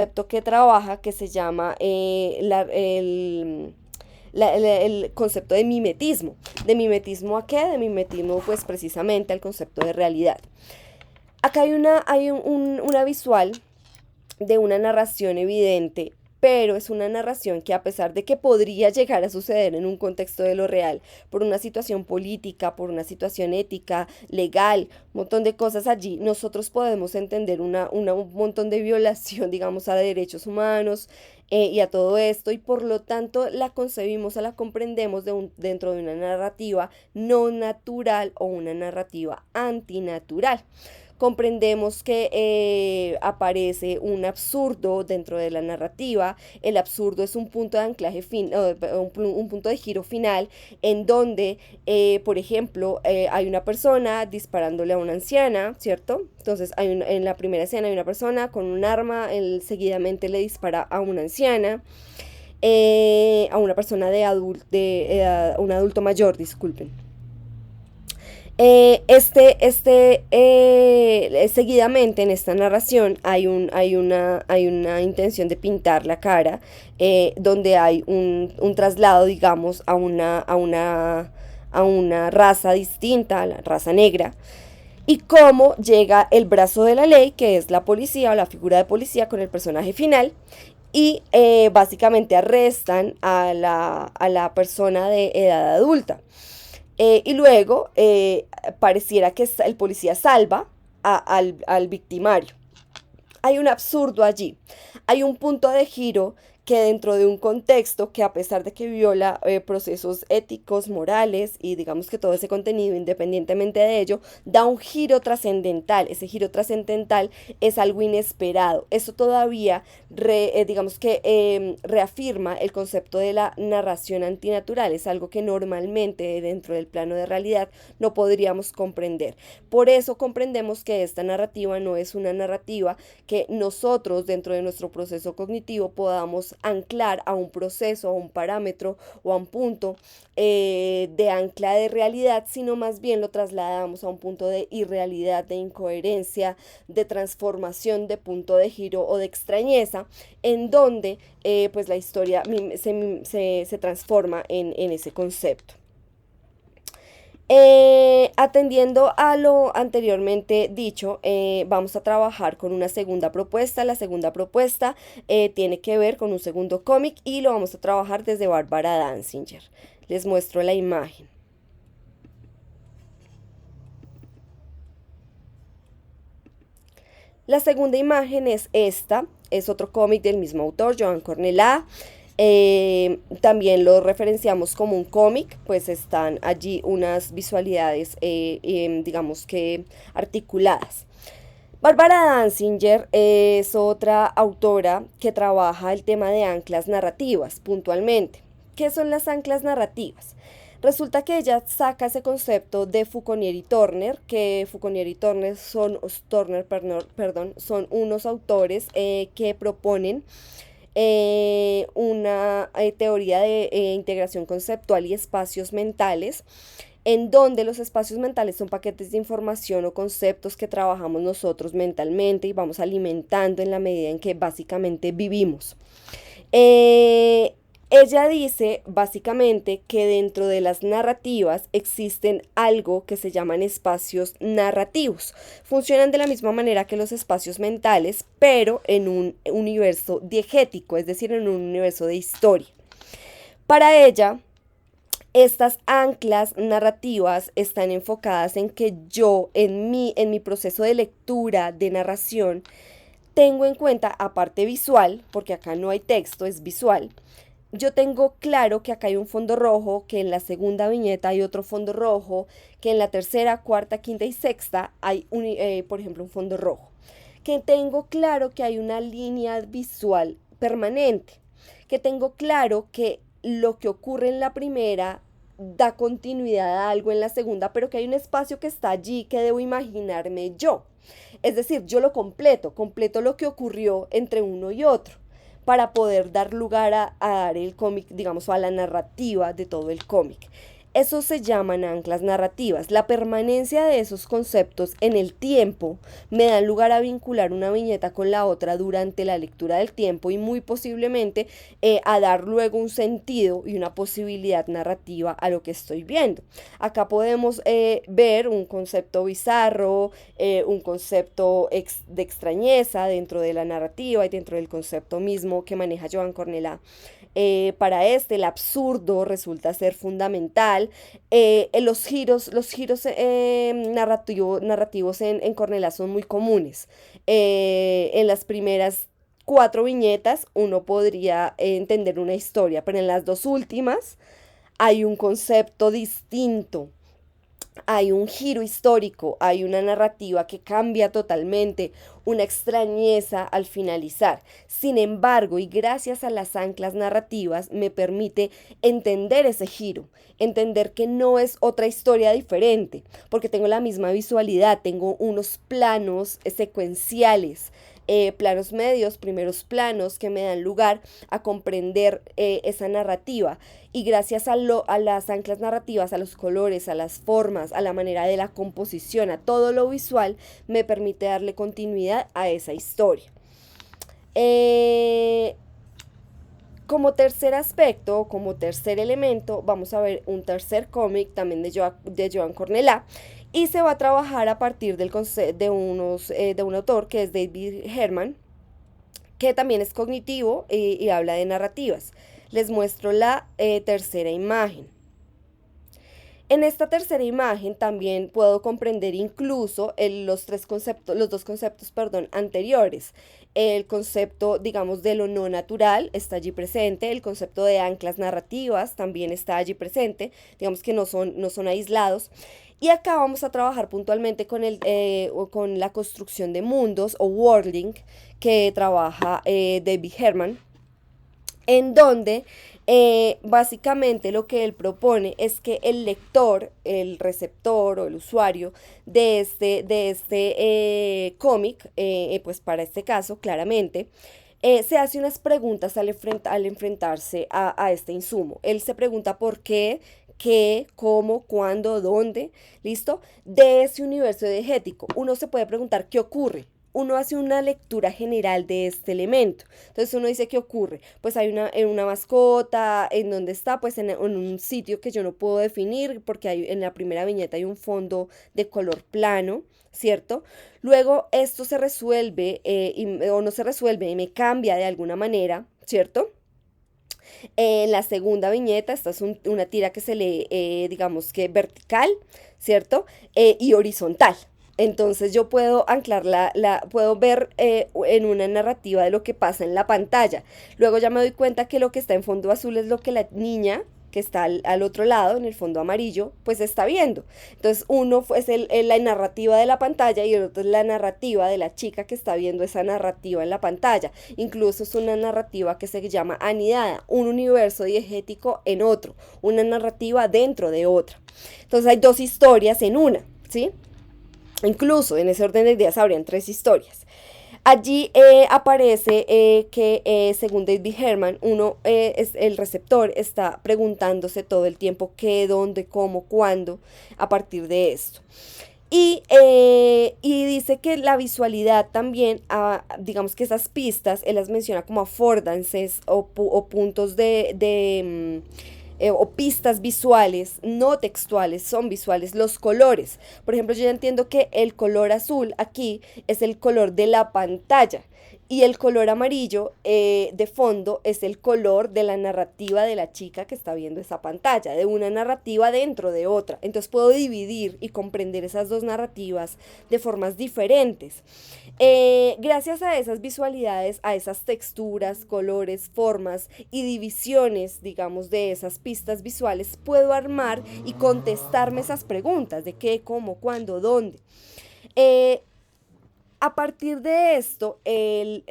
concepto que trabaja que se llama el concepto de mimetismo. ¿De mimetismo a qué? De mimetismo pues precisamente al concepto de realidad. Acá hay una visual de una narración evidente, pero es una narración que a pesar de que podría llegar a suceder en un contexto de lo real, por una situación política, por una situación ética, legal, un montón de cosas allí, nosotros podemos entender un montón de violación, digamos, a derechos humanos y a todo esto, y por lo tanto la concebimos, o la comprendemos dentro de una narrativa no natural o una narrativa antinatural. Comprendemos que aparece un absurdo dentro de la narrativa. El absurdo es un punto de anclaje, un punto de giro final en donde, por ejemplo, hay una persona disparándole a una anciana, ¿cierto? Entonces en la primera escena hay una persona con un arma, él seguidamente le dispara a una anciana. A una persona un adulto mayor, disculpen. Seguidamente en esta narración hay una intención de pintar la cara, donde hay un traslado, digamos, a una raza distinta, a la raza negra, y cómo llega el brazo de la ley, que es la policía o la figura de policía con el personaje final, y básicamente arrestan a la persona de edad adulta. Y luego pareciera que el policía salva al victimario. Hay un absurdo allí. Hay un punto de giro que dentro de un contexto que a pesar de que viola procesos éticos, morales y digamos que todo ese contenido independientemente de ello, da un giro trascendental. Ese giro trascendental es algo inesperado. Eso todavía, digamos que reafirma el concepto de la narración antinatural. Es algo que normalmente dentro del plano de realidad no podríamos comprender. Por eso comprendemos que esta narrativa no es una narrativa que nosotros dentro de nuestro proceso cognitivo podamos anclar a un proceso, a un parámetro o a un punto de ancla de realidad, sino más bien lo trasladamos a un punto de irrealidad, de incoherencia, de transformación, de punto de giro o de extrañeza, en donde pues la historia se transforma en ese concepto. Atendiendo a lo anteriormente dicho, vamos a trabajar con una segunda propuesta. La segunda propuesta tiene que ver con un segundo cómic y lo vamos a trabajar desde Bárbara Danzinger. Les muestro la imagen. La segunda imagen es esta, es otro cómic del mismo autor, Joan Cornelá. También lo referenciamos como un cómic, pues están allí unas visualidades, digamos que articuladas. Bárbara Danzinger es otra autora que trabaja el tema de anclas narrativas puntualmente. ¿Qué son las anclas narrativas? Resulta que ella saca ese concepto de Fauconnier y Turner, que Fauconnier y Turner son unos autores que proponen una teoría de integración conceptual y espacios mentales, en donde los espacios mentales son paquetes de información o conceptos que trabajamos nosotros mentalmente y vamos alimentando en la medida en que básicamente vivimos. Ella dice básicamente que dentro de las narrativas existen algo que se llaman espacios narrativos. Funcionan de la misma manera que los espacios mentales, pero en un universo diegético, es decir, en un universo de historia. Para ella, estas anclas narrativas están enfocadas en que yo, en mi proceso de lectura, de narración, tengo en cuenta, aparte visual, porque acá no hay texto, es visual, yo tengo claro que acá hay un fondo rojo, que en la segunda viñeta hay otro fondo rojo, que en la tercera, cuarta, quinta y sexta hay, por ejemplo, un fondo rojo. Que tengo claro que hay una línea visual permanente. Que tengo claro que lo que ocurre en la primera da continuidad a algo en la segunda, pero que hay un espacio que está allí que debo imaginarme yo. Es decir, yo completo lo que ocurrió entre uno y otro para poder dar lugar a dar el cómic, digamos, a la narrativa de todo el cómic. Eso se llaman anclas narrativas. La permanencia de esos conceptos en el tiempo me dan lugar a vincular una viñeta con la otra durante la lectura del tiempo y muy posiblemente a dar luego un sentido y una posibilidad narrativa a lo que estoy viendo. Acá podemos ver un concepto bizarro, un concepto de extrañeza dentro de la narrativa y dentro del concepto mismo que maneja Joan Cornelá. Para el absurdo resulta ser fundamental. Los giros narrativos en Cornelá son muy comunes. En las primeras 4 viñetas uno podría entender una historia, pero en las 2 últimas hay un concepto distinto, hay un giro histórico, hay una narrativa que cambia totalmente, una extrañeza al finalizar. Sin embargo, y gracias a las anclas narrativas, me permite entender ese giro, entender que no es otra historia diferente, porque tengo la misma visualidad, tengo unos planos secuenciales, planos medios, primeros planos que me dan lugar a comprender esa narrativa. Y gracias a las anclas narrativas, a los colores, a las formas, a la manera de la composición, a todo lo visual, me permite darle continuidad a esa historia. Como tercer aspecto, como tercer elemento, vamos a ver un tercer cómic también de Joan Cornelá, y se va a trabajar a partir de un autor que es David Herman, que también es cognitivo y habla de narrativas. Les muestro la tercera imagen. En esta tercera imagen también puedo comprender incluso los dos conceptos, perdón, anteriores. El concepto, digamos, de lo no natural está allí presente, el concepto de anclas narrativas también está allí presente, digamos que no son aislados. Y acá vamos a trabajar puntualmente con la construcción de mundos o worlding que trabaja David Herman, en donde básicamente lo que él propone es que el lector, el receptor o el usuario de este cómic, pues para este caso claramente, se hace unas preguntas al enfrentarse a este insumo. Él se pregunta por qué, cómo, cuándo, dónde, ¿listo? De ese universo diegético. Uno se puede preguntar qué ocurre. Uno hace una lectura general de este elemento. Entonces uno dice, ¿qué ocurre? Pues hay una mascota, ¿en dónde está? Pues en un sitio que yo no puedo definir, porque en la primera viñeta hay un fondo de color plano, ¿cierto? Luego esto se resuelve o no se resuelve y me cambia de alguna manera, ¿cierto? En la segunda viñeta, esta es una tira que se lee, digamos que vertical, ¿cierto? Y horizontal. Entonces yo puedo puedo ver en una narrativa de lo que pasa en la pantalla. Luego ya me doy cuenta que lo que está en fondo azul es lo que la niña que está al otro lado, en el fondo amarillo, pues está viendo. Entonces uno es la narrativa de la pantalla y el otro es la narrativa de la chica que está viendo esa narrativa en la pantalla. Incluso es una narrativa que se llama anidada, un universo diegético en otro, una narrativa dentro de otra. Entonces hay 2 historias en una, ¿sí? Incluso en ese orden de ideas habrían 3 historias. Allí aparece que según David Herman, el receptor está preguntándose todo el tiempo qué, dónde, cómo, cuándo, a partir de esto. Y dice que la visualidad también, digamos que esas pistas, él las menciona como affordances o puntos o pistas visuales, no textuales, son visuales, los colores. Por ejemplo, yo ya entiendo que el color azul aquí es el color de la pantalla y el color amarillo de fondo es el color de la narrativa de la chica que está viendo esa pantalla, de una narrativa dentro de otra. Entonces puedo dividir y comprender esas 2 narrativas de formas diferentes. Gracias a esas visualidades, a esas texturas, colores, formas y divisiones, digamos, de esas pistas visuales, puedo armar y contestarme esas preguntas de qué, cómo, cuándo, dónde. A partir de esto, él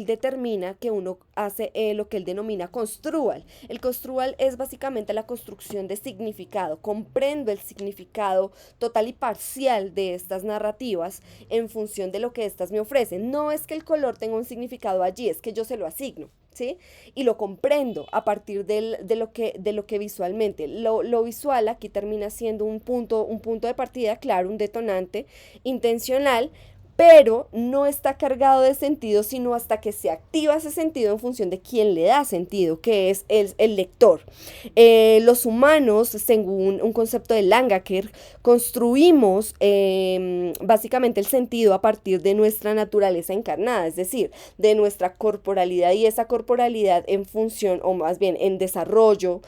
determina que uno hace lo que él denomina construal. El construal es básicamente la construcción de significado. Comprendo el significado total y parcial de estas narrativas en función de lo que éstas me ofrecen. No es que el color tenga un significado allí, es que yo se lo asigno. ¿sí? Y lo comprendo a partir de lo que visualmente. Lo visual aquí termina siendo un punto de partida, claro, un detonante intencional, pero no está cargado de sentido, sino hasta que se activa ese sentido en función de quién le da sentido, que es el lector. Los humanos, según un concepto de Langacker, construimos básicamente el sentido a partir de nuestra naturaleza encarnada, es decir, de nuestra corporalidad, y esa corporalidad en función, o más bien en desarrollo,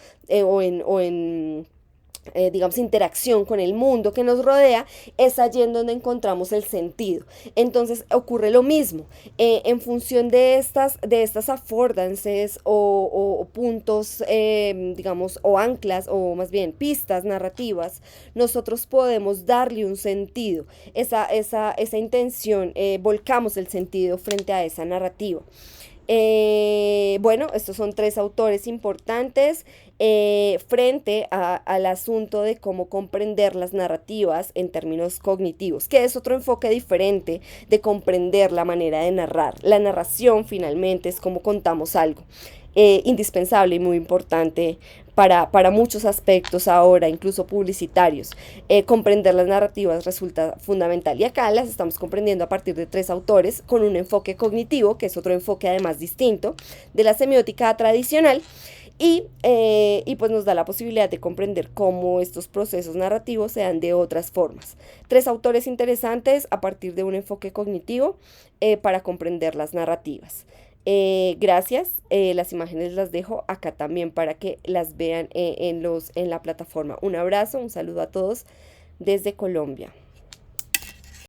digamos, interacción con el mundo que nos rodea, es allí en donde encontramos el sentido. Entonces ocurre lo mismo, en función de estas affordances o puntos, digamos, o anclas, o más bien pistas narrativas, nosotros podemos darle un sentido, esa intención, volcamos el sentido frente a esa narrativa. Bueno, estos son tres autores importantes frente al asunto de cómo comprender las narrativas en términos cognitivos, que es otro enfoque diferente de comprender la manera de narrar. La narración finalmente es cómo contamos algo. Indispensable y muy importante para muchos aspectos ahora, incluso publicitarios. Comprender las narrativas resulta fundamental, y acá las estamos comprendiendo a partir de tres autores con un enfoque cognitivo, que es otro enfoque además distinto de la semiótica tradicional, y pues nos da la posibilidad de comprender cómo estos procesos narrativos se dan de otras formas. Tres autores interesantes a partir de un enfoque cognitivo para comprender las narrativas. Gracias, las imágenes las dejo acá también para que las vean en la plataforma. Un abrazo, un saludo a todos desde Colombia.